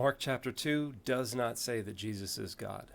Mark chapter 2 does not say that Jesus is God.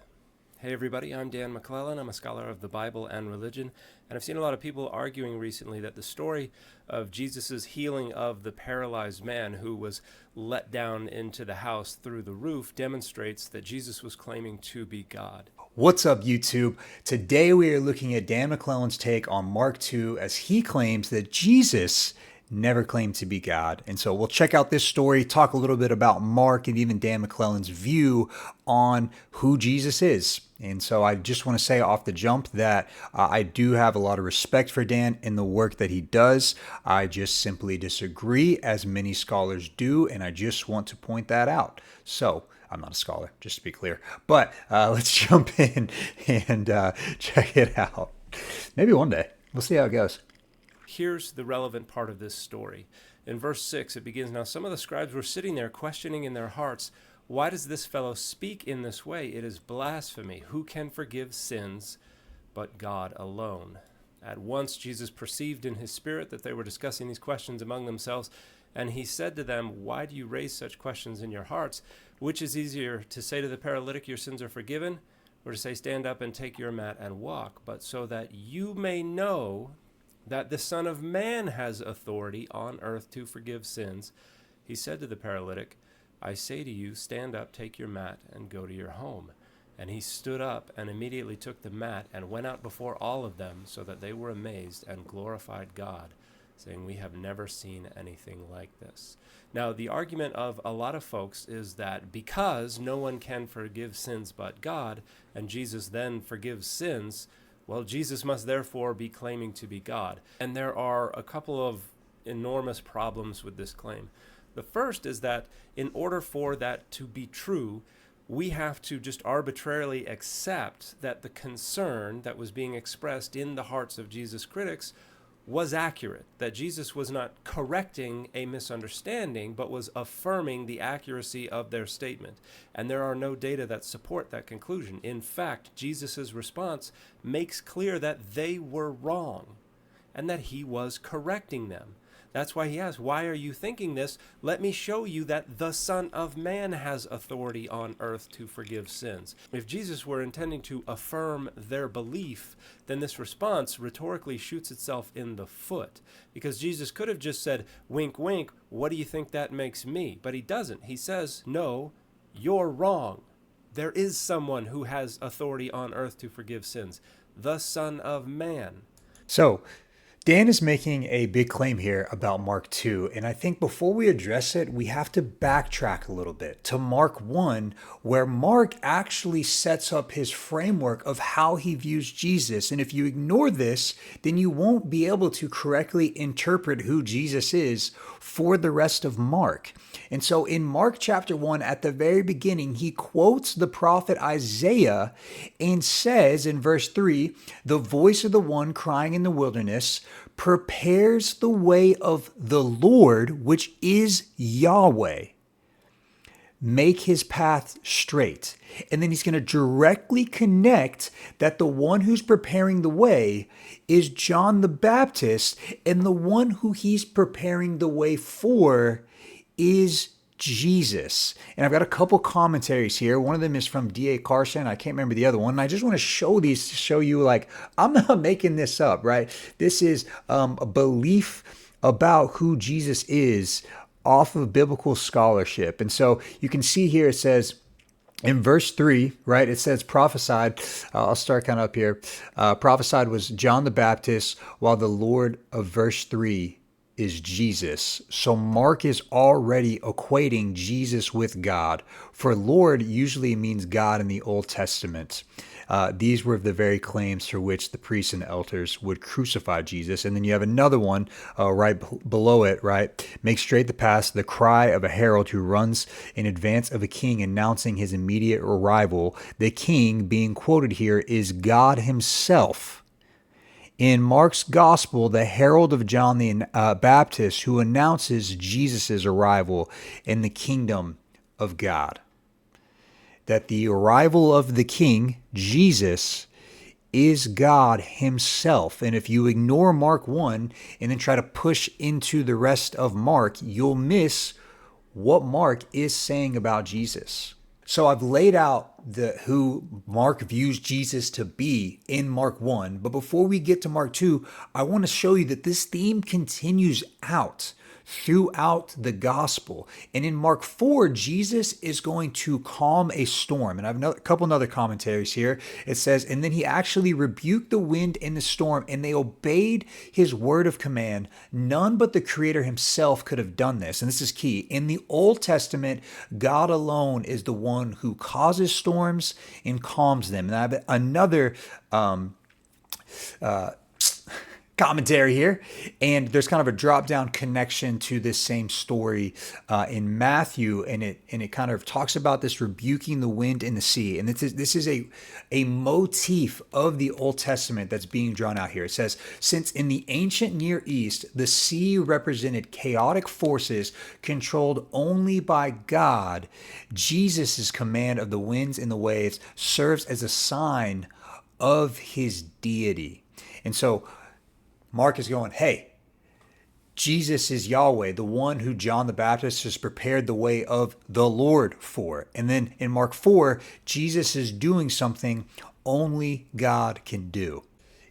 Hey everybody, I'm Dan McClellan. I'm a scholar of the Bible and religion, and I've seen a lot of people arguing recently that the story of Jesus' healing of the paralyzed man who was let down into the house through the roof demonstrates that Jesus was claiming to be God. What's up, YouTube? Today we are looking at Dan McClellan's take on Mark 2 as he claims that Jesus never claimed to be God. And so we'll check out this story, talk a little bit about Mark and even Dan McClellan's view on who Jesus is. And so I just want to say off the jump that I do have a lot of respect for Dan in the work that he does. I just simply disagree, as many scholars do, and I just want to point that out. So I'm not a scholar, just to be clear. But let's jump in and check it out. Maybe one day. We'll see how it goes. Here's the relevant part of this story. In verse 6, it begins, "Now some of the scribes were sitting there questioning in their hearts, 'Why does this fellow speak in this way? It is blasphemy. Who can forgive sins but God alone?'" At once Jesus perceived in his spirit that they were discussing these questions among themselves, and he said to them, "Why do you raise such questions in your hearts? Which is easier, to say to the paralytic, 'Your sins are forgiven,' or to say, 'Stand up and take your mat and walk'? But so that you may know that the Son of Man has authority on earth to forgive sins," he said to the paralytic, "I say to you, stand up, take your mat, and go to your home." And he stood up and immediately took the mat and went out before all of them, so that they were amazed and glorified God, saying, "We have never seen anything like this." Now, the argument of a lot of folks is that because no one can forgive sins but God, and Jesus then forgives sins, well, Jesus must therefore be claiming to be God. And there are a couple of enormous problems with this claim. The first is that in order for that to be true, we have to just arbitrarily accept that the concern that was being expressed in the hearts of Jesus' critics was accurate, that Jesus was not correcting a misunderstanding, but was affirming the accuracy of their statement. And there are no data that support that conclusion. In fact, Jesus' response makes clear that they were wrong and that he was correcting them. That's why he asked, "Why are you thinking this? Let me show you that the Son of Man has authority on earth to forgive sins." If Jesus were intending to affirm their belief, then this response rhetorically shoots itself in the foot, because Jesus could have just said, "Wink, wink, what do you think that makes me?" But he doesn't. He says, "No, you're wrong. There is someone who has authority on earth to forgive sins, the Son of Man." So, Dan is making a big claim here about Mark 2, and I think before we address it, we have to backtrack a little bit to Mark 1, where Mark actually sets up his framework of how he views Jesus. And if you ignore this, then you won't be able to correctly interpret who Jesus is for the rest of Mark. And so in Mark chapter 1, at the very beginning, he quotes the prophet Isaiah and says in verse 3, "The voice of the one crying in the wilderness prepares the way of the Lord, which is Yahweh. Make his path straight." And then he's going to directly connect that the one who's preparing the way is John the Baptist, and the one who he's preparing the way for is Jesus. And I've got a couple commentaries here. One of them is from D.A. Carson. I can't remember the other one. And I just want to show these to show you, like, I'm not making this up, right? This is a belief about who Jesus is off of biblical scholarship. And so you can see here it says, in verse 3, right, it says prophesied. I'll start kind of up here. Prophesied was John the Baptist, while the Lord of verse 3 is Jesus. So Mark is already equating Jesus with God. For Lord usually means God in the Old Testament. These were the very claims for which the priests and elders would crucify Jesus. And then you have another one right below it, right? "Make straight the path, the cry of a herald who runs in advance of a king announcing his immediate arrival." The king being quoted here is God himself. In Mark's gospel, the herald of John the Baptist, who announces Jesus' arrival in the kingdom of God. That the arrival of the king, Jesus, is God himself. And if you ignore Mark 1 and then try to push into the rest of Mark, you'll miss what Mark is saying about Jesus. So I've laid out who Mark views Jesus to be in Mark 1, but before we get to Mark 2, I want to show you that this theme continues out throughout the gospel. And in Mark 4, Jesus is going to calm a storm. And I have a couple other commentaries here. It says, and then he actually rebuked the wind and the storm, and they obeyed his word of command. None but the Creator himself could have done this. And this is key. In the Old Testament, God alone is the one who causes storms and calms them. And I have another commentary here, and there's kind of a drop down connection to this same story in Matthew, and it kind of talks about this rebuking the wind and the sea. And this is a motif of the Old Testament that's being drawn out here. It says, since in the ancient Near East the sea represented chaotic forces controlled only by God, Jesus' command of the winds and the waves serves as a sign of his deity. And so Mark is going, hey, Jesus is Yahweh, the one who John the Baptist has prepared the way of the Lord for. And then in Mark 4, Jesus is doing something only God can do.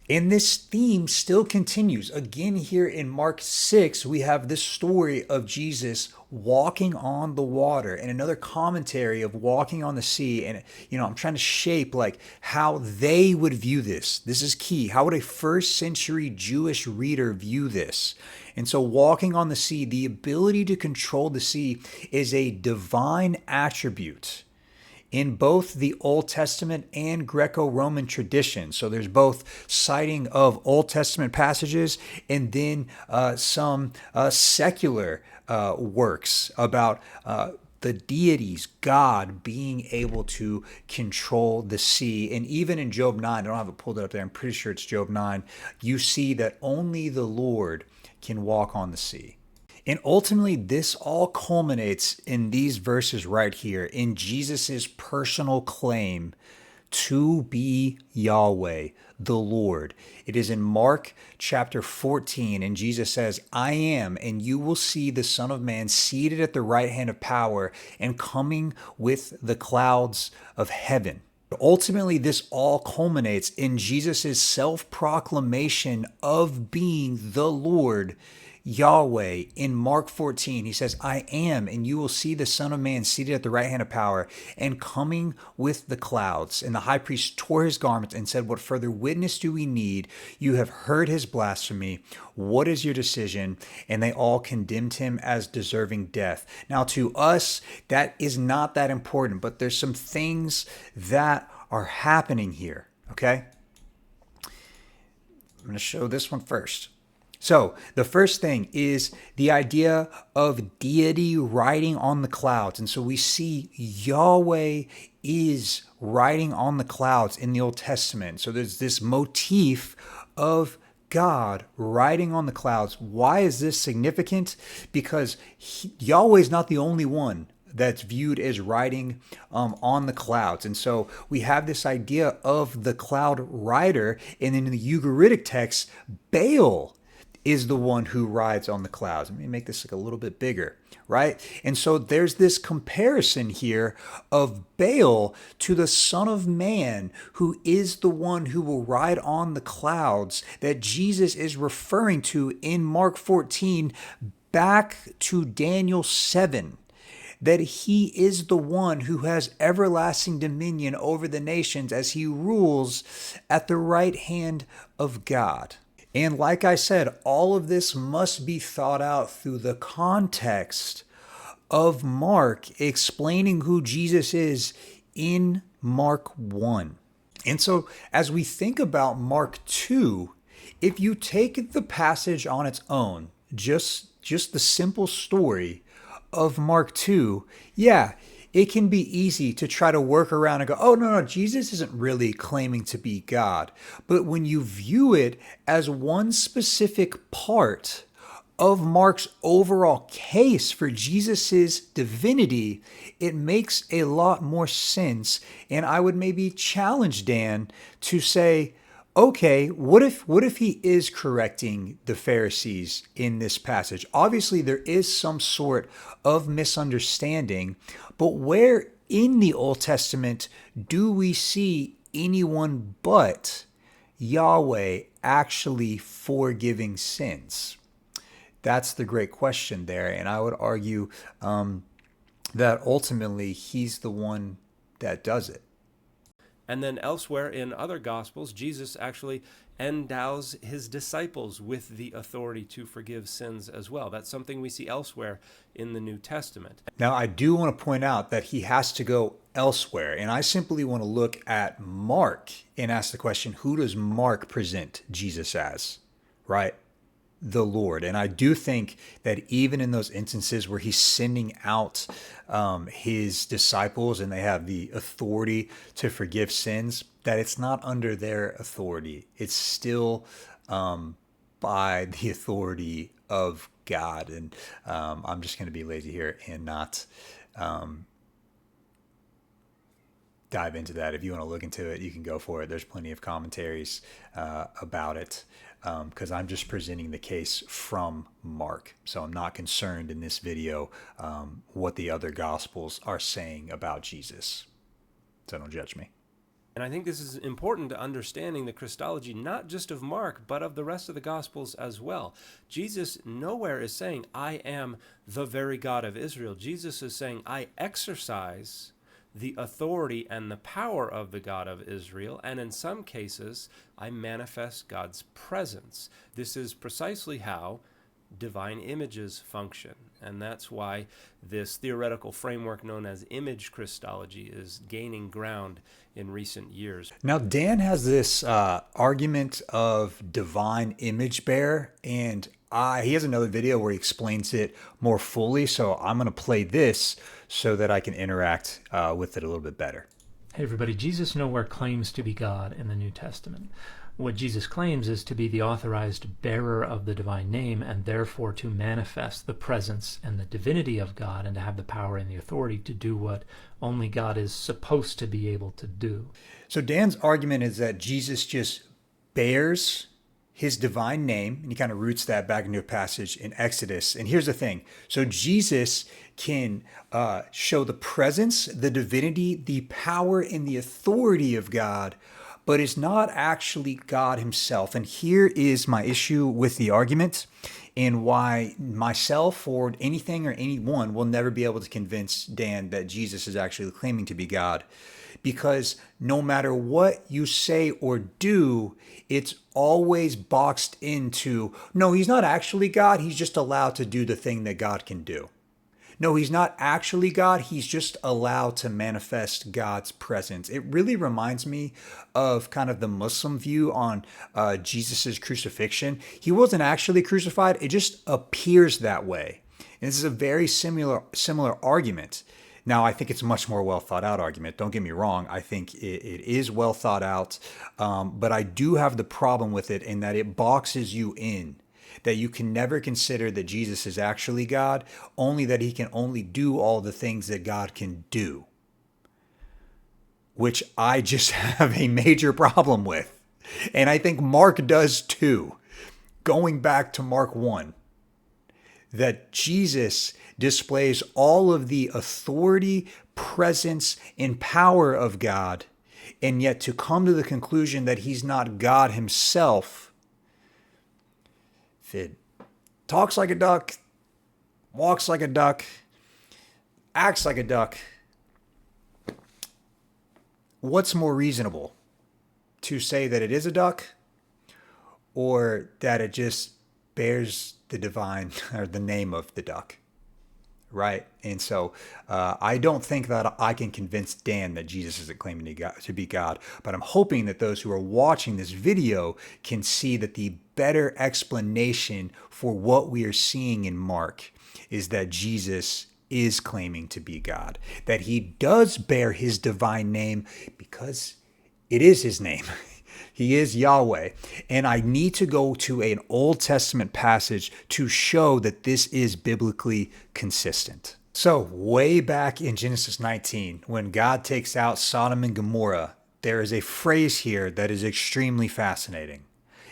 And this theme still continues. Again, here in Mark 6, we have this story of Jesus walking on the water and another commentary of walking on the sea. And, I'm trying to shape like how they would view this. This is key. How would a first century Jewish reader view this? And so walking on the sea, the ability to control the sea is a divine attribute in both the Old Testament and Greco-Roman tradition. So there's both citing of Old Testament passages and then some secular works about the deities, God being able to control the sea. And even in Job 9, I don't have it pulled up there, I'm pretty sure it's Job 9, you see that only the Lord can walk on the sea. And ultimately, this all culminates in these verses right here, in Jesus' personal claim to be Yahweh, the Lord. It is in Mark chapter 14, and Jesus says, I am, and you will see the Son of Man seated at the right hand of power and coming with the clouds of heaven. Ultimately, this all culminates in Jesus' self-proclamation of being the Lord, Yahweh. In Mark 14, he says, I am, and you will see the Son of Man seated at the right hand of power and coming with the clouds. And the high priest tore his garments and said, what further witness do we need? You have heard his blasphemy. What is your decision? And they all condemned him as deserving death. Now, to us, that is not that important, but there's some things that are happening here, okay? I'm going to show this one first. So the first thing is the idea of deity riding on the clouds. And so we see Yahweh is riding on the clouds in the Old Testament. So there's this motif of God riding on the clouds. Why is this significant? Because Yahweh is not the only one that's viewed as riding on the clouds. And so we have this idea of the cloud rider. And in the Ugaritic text, Baal is the one who rides on the clouds. Let me make this like a little bit bigger, right? And so there's this comparison here of Baal to the Son of Man, who is the one who will ride on the clouds that Jesus is referring to in Mark 14, back to Daniel 7. That he is the one who has everlasting dominion over the nations as he rules at the right hand of God. And like I said, all of this must be thought out through the context of Mark explaining who Jesus is in Mark 1. And so as we think about Mark 2, if you take the passage on its own, just the simple story of Mark 2, it can be easy to try to work around and go, oh, no, Jesus isn't really claiming to be God. But when you view it as one specific part of Mark's overall case for Jesus's divinity, it makes a lot more sense. And I would maybe challenge Dan to say, okay, what if he is correcting the Pharisees in this passage? Obviously, there is some sort of misunderstanding, but where in the Old Testament do we see anyone but Yahweh actually forgiving sins? That's the great question there, and I would argue that ultimately he's the one that does it. And then elsewhere in other Gospels, Jesus actually endows his disciples with the authority to forgive sins as well. That's something we see elsewhere in the New Testament. Now, I do want to point out that he has to go elsewhere, and I simply want to look at Mark and ask the question, who does Mark present Jesus as, right? The Lord. And I do think that even in those instances where he's sending out his disciples and they have the authority to forgive sins, that it's not under their authority. It's still by the authority of God. And I'm just going to be lazy here and not dive into that. If you want to look into it, you can go for it. There's plenty of commentaries about it, because I'm just presenting the case from Mark. So I'm not concerned in this video what the other Gospels are saying about Jesus. So don't judge me. And I think this is important to understanding the Christology, not just of Mark, but of the rest of the Gospels as well. Jesus nowhere is saying, I am the very God of Israel. Jesus is saying, I exercise the authority and the power of the God of Israel, and in some cases, I manifest God's presence. This is precisely how divine images function, and that's why this theoretical framework known as image Christology is gaining ground in recent years. Now, Dan has this argument of divine image bearer, and he has another video where he explains it more fully, so I'm going to play this so that I can interact with it a little bit better. Hey everybody, Jesus nowhere claims to be God in the New Testament. What Jesus claims is to be the authorized bearer of the divine name, and therefore to manifest the presence and the divinity of God, and to have the power and the authority to do what only God is supposed to be able to do. So Dan's argument is that Jesus just bears his divine name, and he kind of roots that back into a passage in Exodus. And here's the thing. So Jesus can show the presence, the divinity, the power, and the authority of God, but is not actually God himself. And here is my issue with the argument, and why myself or anything or anyone will never be able to convince Dan that Jesus is actually claiming to be God. Because no matter what you say or do, it's always boxed into, no, he's not actually God. He's just allowed to do the thing that God can do. No, he's not actually God. He's just allowed to manifest God's presence. It really reminds me of kind of the Muslim view on Jesus's crucifixion. He wasn't actually crucified. It just appears that way. And this is a very similar argument. Now, I think it's a much more well thought out argument. Don't get me wrong. I think it is well thought out. But I do have the problem with it in that it boxes you in. That you can never consider that Jesus is actually God, only that he can only do all the things that God can do, which I just have a major problem with. And I think Mark does too. Going back to Mark 1, that Jesus displays all of the authority, presence, and power of God, and yet to come to the conclusion that he's not God himself. If it talks like a duck, walks like a duck, acts like a duck, what's more reasonable? To say that it is a duck, or that it just bears the divine or the name of the duck, right? And so I don't think that I can convince Dan that Jesus isn't claiming to be God, but I'm hoping that those who are watching this video can see that the better explanation for what we are seeing in Mark is that Jesus is claiming to be God, that he does bear his divine name because it is his name. He is Yahweh. And I need to go to an Old Testament passage to show that this is biblically consistent. So way back in Genesis 19, when God takes out Sodom and Gomorrah, there is a phrase here that is extremely fascinating.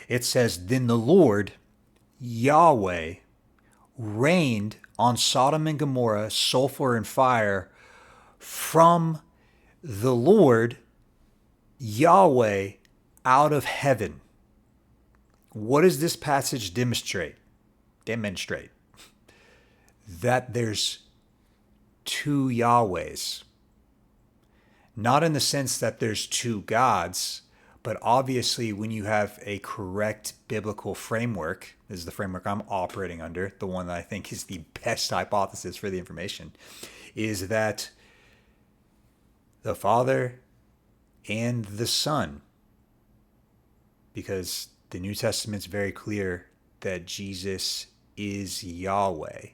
It says, "Then the Lord, Yahweh, rained on Sodom and Gomorrah sulfur and fire from the Lord, Yahweh, out of heaven." What does this passage demonstrate? That there's two Yahwehs. Not in the sense that there's two gods, but obviously when you have a correct biblical framework, this is the framework I'm operating under, the one that I think is the best hypothesis for the information, is that the Father and the Son, because the New Testament's very clear that Jesus is Yahweh.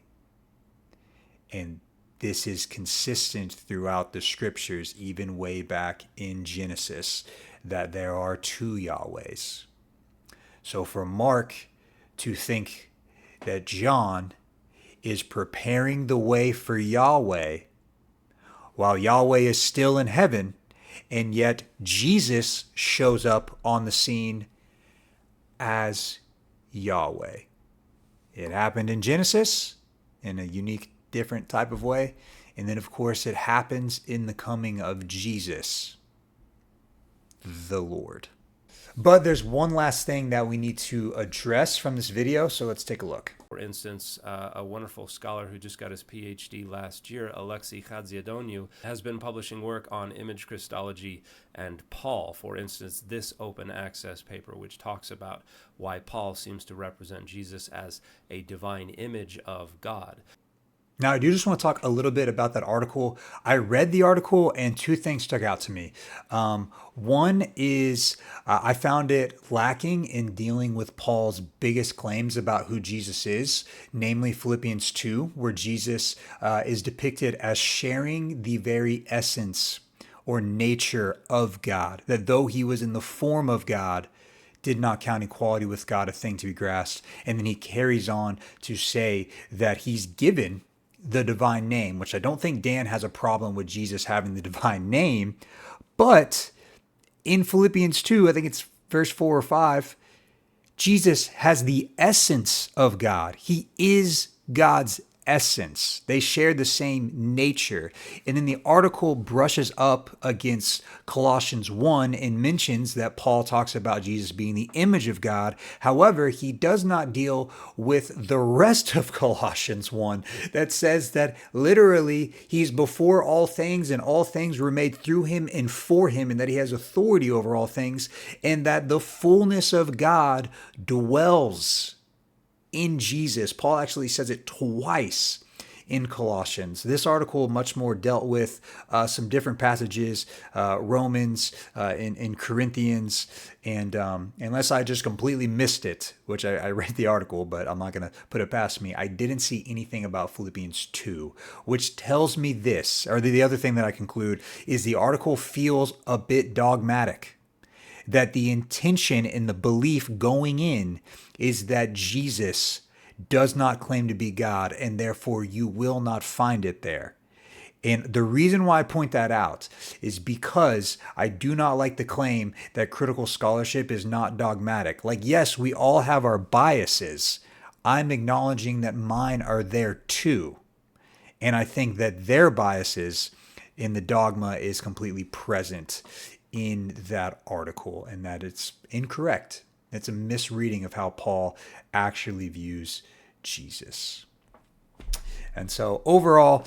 And this is consistent throughout the scriptures, even way back in Genesis, that there are two Yahwehs. So for Mark to think that John is preparing the way for Yahweh while Yahweh is still in heaven, and yet Jesus shows up on the scene as Yahweh. It happened in Genesis in a unique, different type of way. And then, of course, it happens in the coming of Jesus, the Lord. But there's one last thing that we need to address from this video, so let's take a look. For instance, a wonderful scholar who just got his PhD last year, Alexei Khadziadoniu, has been publishing work on image Christology and Paul. For instance, this open access paper, which talks about why Paul seems to represent Jesus as a divine image of God. Now, I do just want to talk a little bit about that article. I read the article and two things stuck out to me. One is I found it lacking in dealing with Paul's biggest claims about who Jesus is, namely Philippians 2, where Jesus is depicted as sharing the very essence or nature of God, that though he was in the form of God, did not count equality with God a thing to be grasped. And then he carries on to say that he's given the divine name, which I don't think Dan has a problem with Jesus having the divine name. But in Philippians 2, I think it's verse 4 or 5, Jesus has the essence of God. He is God's essence. They share the same nature. And then the article brushes up against Colossians 1 and mentions that Paul talks about Jesus being the image of God. However, he does not deal with the rest of Colossians 1 that says that literally he's before all things and all things were made through him and for him, and that he has authority over all things, and that the fullness of God dwells in Jesus. Paul actually says it twice in Colossians. This article much more dealt with some different passages, Romans, in Corinthians, and unless I just completely missed it, which I read the article, but I'm not going to put it past me, I didn't see anything about Philippians 2, which tells me this, or the other thing that I conclude is the article feels a bit dogmatic. That the intention and the belief going in is that Jesus does not claim to be God, and therefore you will not find it there. And the reason why I point that out is because I do not like the claim that critical scholarship is not dogmatic. Like, yes, we all have our biases. I'm acknowledging that mine are there too. And I think that their biases in the dogma is completely present in that article, and that it's incorrect. It's a misreading of how Paul actually views Jesus. And so overall,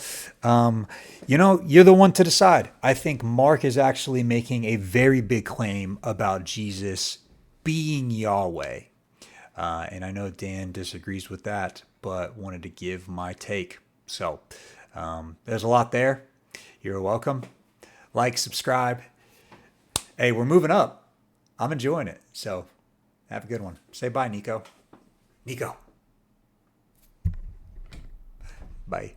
you're the one to decide. I think Mark is actually making a very big claim about Jesus being Yahweh. And I know Dan disagrees with that, but wanted to give my take. So there's a lot there. You're welcome. Like, subscribe. Hey, we're moving up. I'm enjoying it. So have a good one. Say bye, Nico. Nico. Bye.